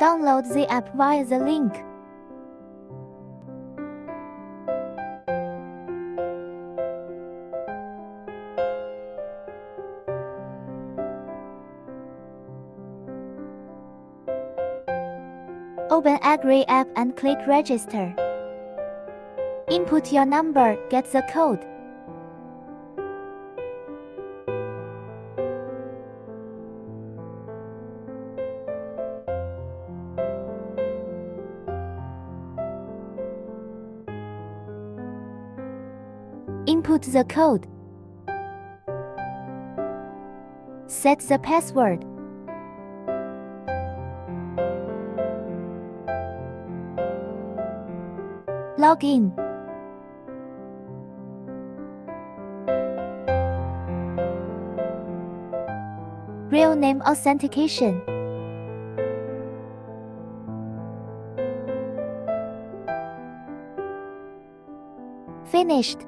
Download the app via the link. Open JIYI app and click Register. Input your number, get the code. Input the code. Set the password. Log in. Real name authentication. Finished.